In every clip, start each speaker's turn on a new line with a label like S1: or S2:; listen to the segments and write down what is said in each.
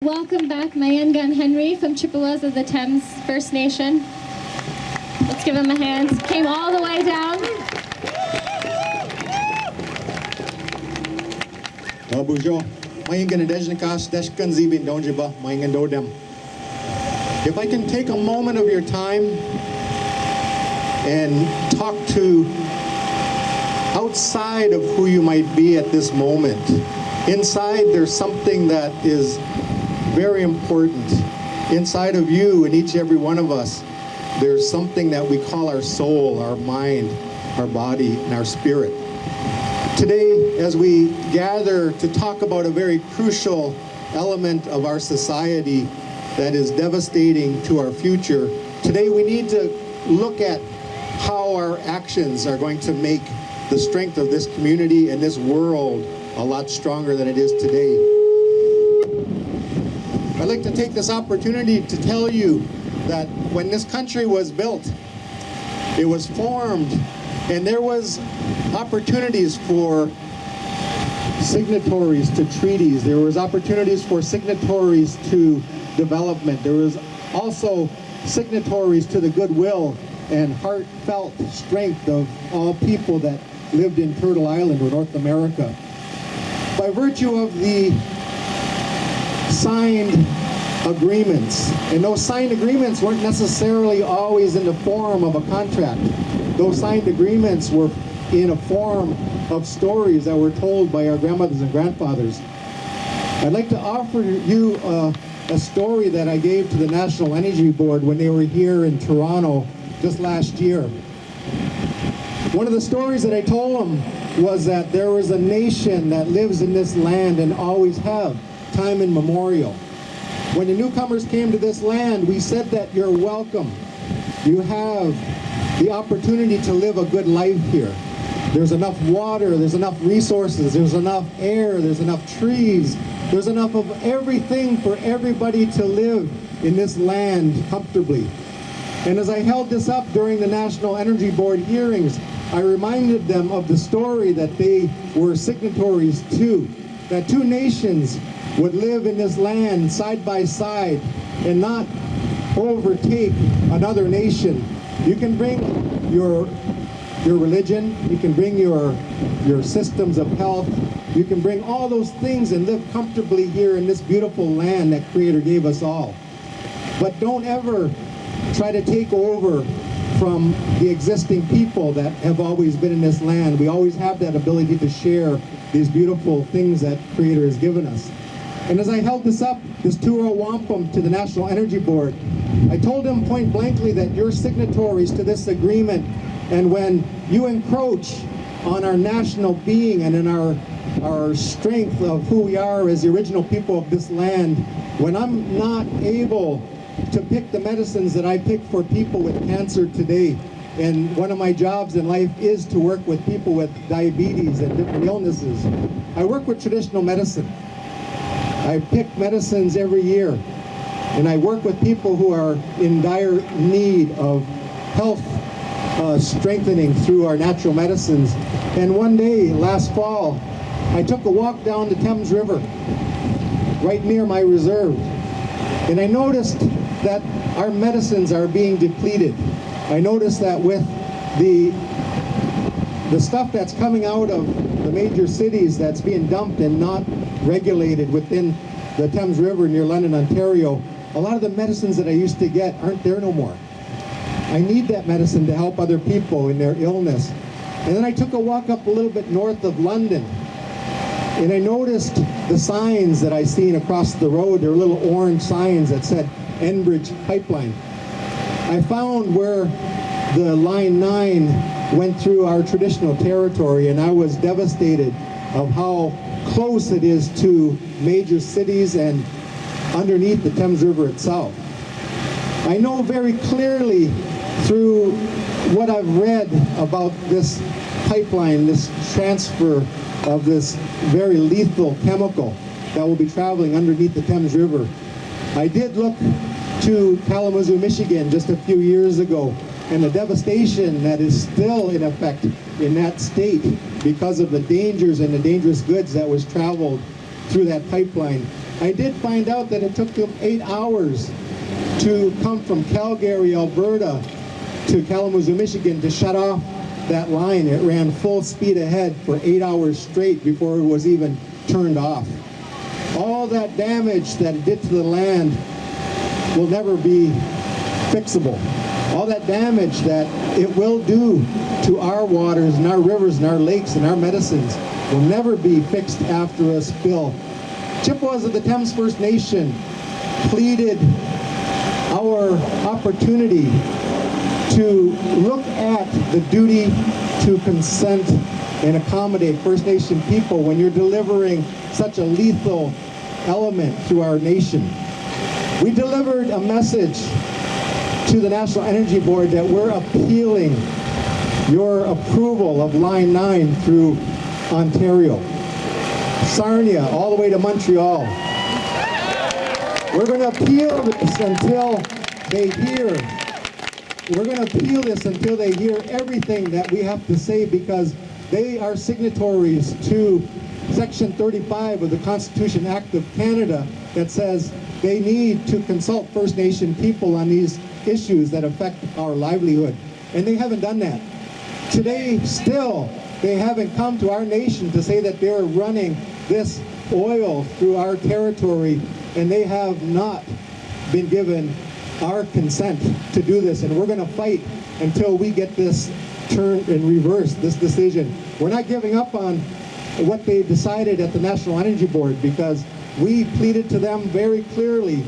S1: Welcome back, Myeengun Henry from Chippewas of the Thames First Nation. Let's give him a hand. Came all the way down.
S2: If I can take a moment of your time and talk to outside of who you might be at this moment. Inside, there's something that is very important. Inside of you and each and every one of us, there's something that we call our soul, our mind, our body, and our spirit. Today, as we gather to talk about a very crucial element of our society that is devastating to our future, today we need to look at how our actions are going to make the strength of this community and this world a lot stronger than it is today. I'd like to take this opportunity to tell you that when this country was built, it was formed, and there was opportunities for signatories to treaties. There was opportunities for signatories to development. There was also signatories to the goodwill and heartfelt strength of all people that lived in Turtle Island or North America. By virtue of the signed agreements, and those signed agreements weren't necessarily always in the form of a contract. Those signed agreements were in a form of stories that were told by our grandmothers and grandfathers. I'd like to offer you a story that I gave to the National Energy Board when they were here in Toronto just last year. One of the stories that I told them was that there was a nation that lives in this land and always have, time immemorial. When the newcomers came to this land, we said that you're welcome. You have the opportunity to live a good life here. There's enough water, there's enough resources, there's enough air, there's enough trees, there's enough of everything for everybody to live in this land comfortably. And as I held this up during the National Energy Board hearings, I reminded them of the story that they were signatories to, that two nations would live in this land side by side and not overtake another nation. You can bring your religion, you can bring your systems of health, you can bring all those things and live comfortably here in this beautiful land that Creator gave us all. But don't ever try to take over from the existing people that have always been in this land. We always have that ability to share these beautiful things that Creator has given us. And as I held this up, this Turo Wampum, to the National Energy Board, I told them point blankly that you're signatories to this agreement, and when you encroach on our national being and in our strength of who we are as the original people of this land, when I'm not able to pick the medicines that I pick for people with cancer today, and one of my jobs in life is to work with people with diabetes and different illnesses, I work with traditional medicine. I pick medicines every year, and I work with people who are in dire need of health strengthening through our natural medicines. And one day, last fall, I took a walk down the Thames River, right near my reserve, and I noticed that our medicines are being depleted. I noticed that with the stuff that's coming out of the major cities that's being dumped and not regulated within the Thames River near London, Ontario, a lot of the medicines that I used to get aren't there no more. I need that medicine to help other people in their illness. And then I took a walk up a little bit north of London, and I noticed the signs that I seen across the road. There were little orange signs that said Enbridge Pipeline. I found where the Line 9 went through our traditional territory, and I was devastated of how close it is to major cities and underneath the Thames River itself. I know very clearly through what I've read about this pipeline, this transfer of this very lethal chemical that will be traveling underneath the Thames River. I did look to Kalamazoo, Michigan just a few years ago, and the devastation that is still in effect in that state because of the dangers and the dangerous goods that was traveled through that pipeline. I did find out that it took them 8 hours to come from Calgary, Alberta to Kalamazoo, Michigan to shut off that line. It ran full speed ahead for 8 hours straight before it was even turned off. All that damage that it did to the land will never be fixable. All that damage that it will do to our waters and our rivers and our lakes and our medicines will never be fixed after a spill. Chippewas of the Thames First Nation pleaded our opportunity to look at the duty to consent and accommodate First Nation people when you're delivering such a lethal element to our nation. We delivered a message to the National Energy Board that we're appealing your approval of Line 9 through Ontario, Sarnia, all the way to Montreal. We're going to appeal this until they hear. We're going to appeal this until they hear everything that we have to say, because they are signatories to Section 35 of the Constitution Act of Canada that says they need to consult First Nation people on these issues that affect our livelihood. And they haven't done that. Today, still, they haven't come to our nation to say that they're running this oil through our territory, and they have not been given our consent to do this. And we're going to fight until we get this turned and reversed, this decision. We're not giving up on what they decided at the National Energy Board, because we pleaded to them very clearly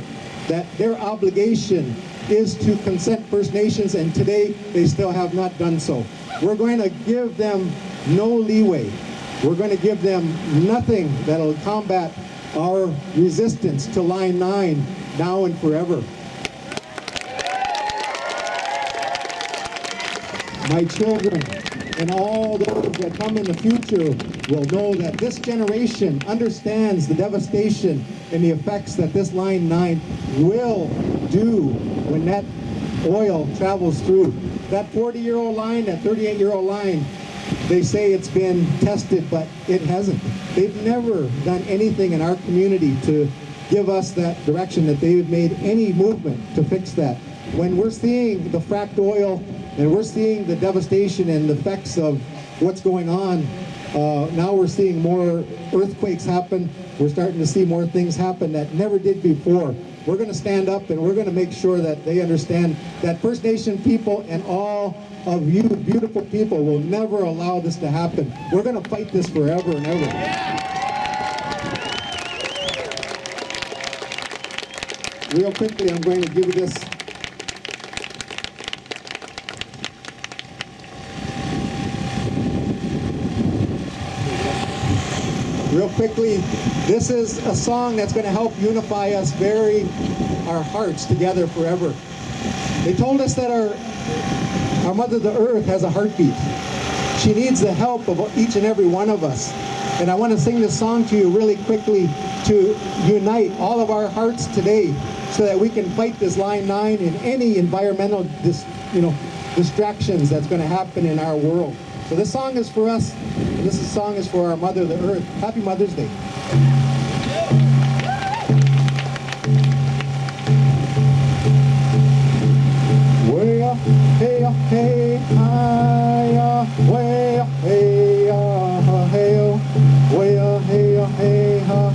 S2: that their obligation is to consent First Nations, and today they still have not done so. We're going to give them no leeway. We're going to give them nothing that'll combat our resistance to Line 9 now and forever. My children and all those that come in the future will know that this generation understands the devastation and the effects that this Line 9 will do when that oil travels through. That 40-year-old line, that 38-year-old line, they say it's been tested, but it hasn't. They've never done anything in our community to give us that direction, that they've made any movement to fix that. When we're seeing the fracked oil and we're seeing the devastation and the effects of what's going on, now we're seeing more earthquakes happen. We're starting to see more things happen that never did before. We're going to stand up and we're going to make sure that they understand that First Nation people and all of you beautiful people will never allow this to happen. We're going to fight this forever and ever. Real quickly, I'm going to give you this. Real quickly, this is a song that's going to help unify us, bury our hearts together forever. They told us that our Mother the Earth has a heartbeat. She needs the help of each and every one of us. And I want to sing this song to you really quickly to unite all of our hearts today so that we can fight this Line 9 and any environmental distractions that's going to happen in our world. So this song is for us, and this song is for our Mother the Earth. Happy Mother's Day. Way-ya, hey-ya, hey, hi-ya, way-ya, hey-ya, hey-yo, way-ya, hey-ya, hey-ha,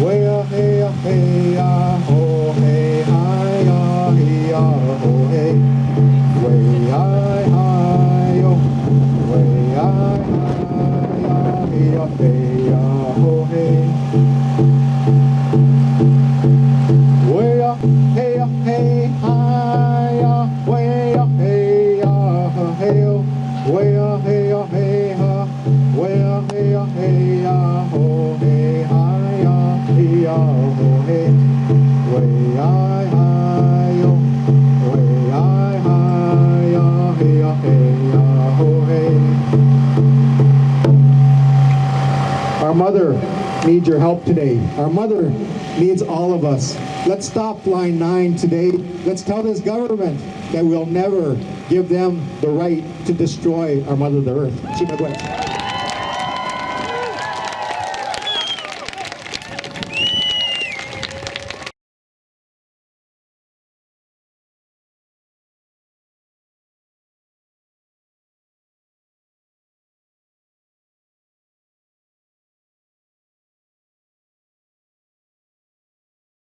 S2: way-ya, hey-ya, hey-ya, ho, hey, hi-ya, hey-ya, ho, hey, way-ya, hi-yo, way-ya, hi-ya, hey-ya, hey-ya, ho, hey, way-ya, hey-ya, hey, hi-ya, way-ya, hey-ya, hey-yo, way-ya, hey-ya, hey-ha, way-ya, hey-ya, hey-ya, ho, hey, hi-ya, hey-ya, ho, hey, way-ya, hi-yo, way-ya, hi-ya, hey-ya, hey-ya, ho, hey. Our mother needs your help today. Our mother needs all of us. Let's stop Line 9 today. Let's tell this government that we'll never give them the right to destroy our Mother the Earth.